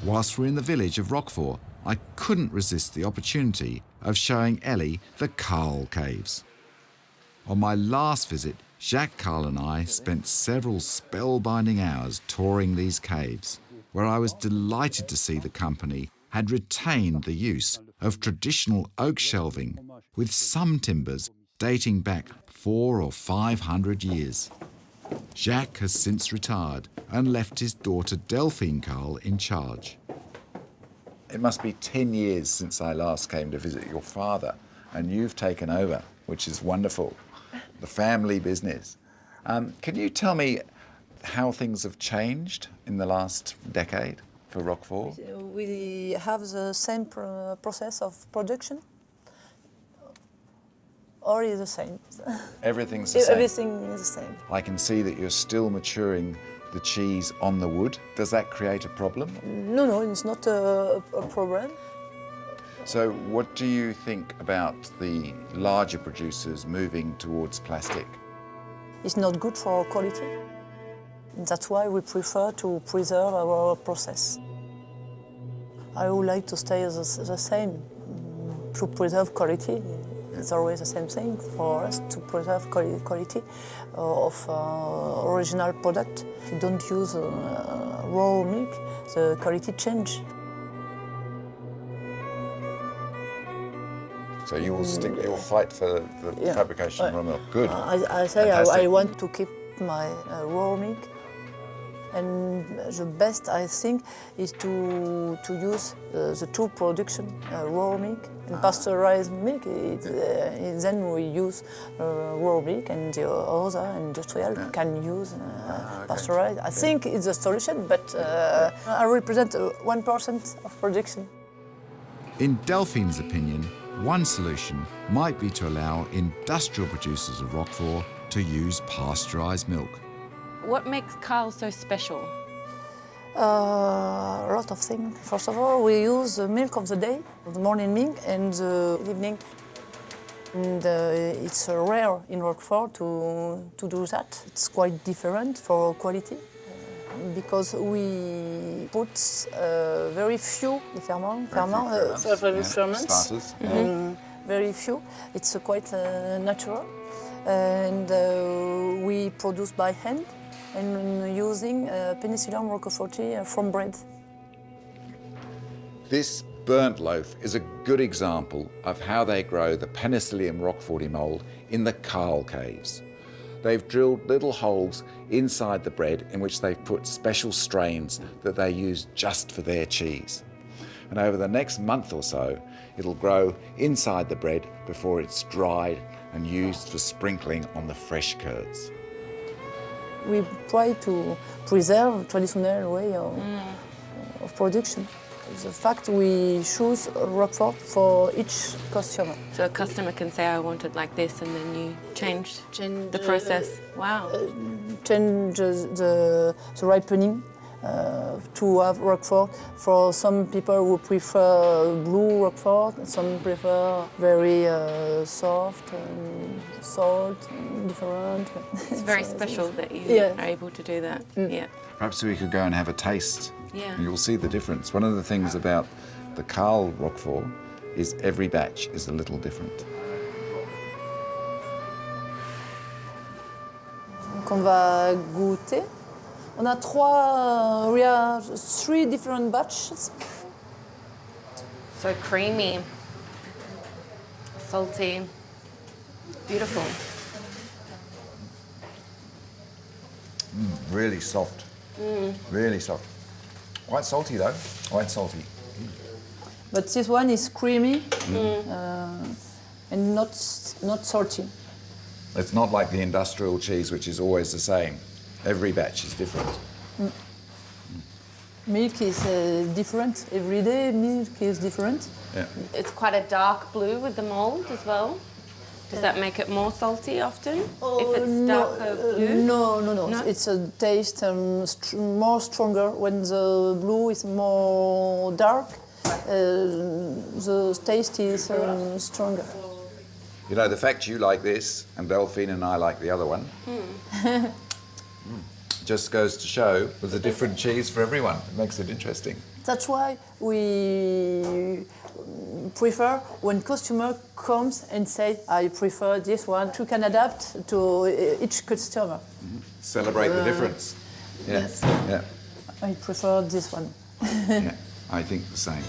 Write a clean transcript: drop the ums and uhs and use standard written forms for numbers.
Whilst we're in the village of Roquefort, I couldn't resist the opportunity of showing Ellie the Carl Caves. On my last visit, Jacques Carl and I spent several spellbinding hours touring these caves, where I was delighted to see the company had retained the use of traditional oak shelving, with some timbers dating back 400 or 500 years. Jacques has since retired and left his daughter Delphine Carl in charge. It must be 10 years since I last came to visit your father, and you've taken over, which is wonderful. The family business. Can you tell me how things have changed in the last decade for Roquefort? We have the same process of production, or is the same? Everything's the same? Everything is the same. I can see that you're still maturing the cheese on the wood. Does that create a problem? No, it's not a problem. So what do you think about the larger producers moving towards plastic? It's not good for quality. That's why we prefer to preserve our process. I would like to stay the same, to preserve quality. It's always the same thing for us, to preserve quality of original product. If you don't use raw milk, the quality change. So you will you will fight for the fabrication of raw milk. Good. I say I want to keep my raw milk, and the best I think is to use the two production, raw milk and pasteurized milk. Then we use raw milk, and the other industrial can use pasteurized. I think it's a solution, but I represent 1% of production. In Delphine's opinion, one solution might be to allow industrial producers of Roquefort to use pasteurized milk. What makes Carl so special? A lot of things. First of all, we use the milk of the day, the morning milk, and the evening. And it's rare in Roquefort to do that. It's quite different for quality, because we put very few ferments, Starters. very few. It's quite natural, and we produce by hand and using Penicillium roqueforti from bread. This burnt loaf is a good example of how they grow the Penicillium roqueforti mould in the Carl Caves. They've drilled little holes inside the bread in which they've put special strains that they use just for their cheese. And over the next month or so, it'll grow inside the bread before it's dried and used for sprinkling on the fresh curds. We try to preserve traditional way of production. The fact we choose Roquefort for each customer. So a customer can say, I want it like this, and then you change the process. Wow. Change the ripening to have Roquefort. For some people who prefer blue Roquefort, some prefer very soft and salt, and different. It's very special that you are able to do that. Yeah. Perhaps we could go and have a taste. Yeah. And you'll see the difference. One of the things about the Carl Roquefort is every batch is a little different. Donc on va goûter. We have 3 different batches. So creamy, salty, beautiful. Really soft. Really soft. Quite salty though, quite salty. But this one is creamy and not salty. It's not like the industrial cheese, which is always the same. Every batch is different. Milk is different. Every day milk is different. Yeah. It's quite a dark blue with the mold as well. Does that make it more salty often? If it's darker blue? No. It's a taste more stronger when the blue is more dark. The taste is stronger. You know, the fact you like this and Delphine and I like the other one, just goes to show there's a different cheese for everyone. It makes it interesting. That's why we prefer when customer comes and say, I prefer this one. You can adapt to each customer. Celebrate the difference. Yeah. Yes. Yeah. I prefer this one. Yeah. I think the same.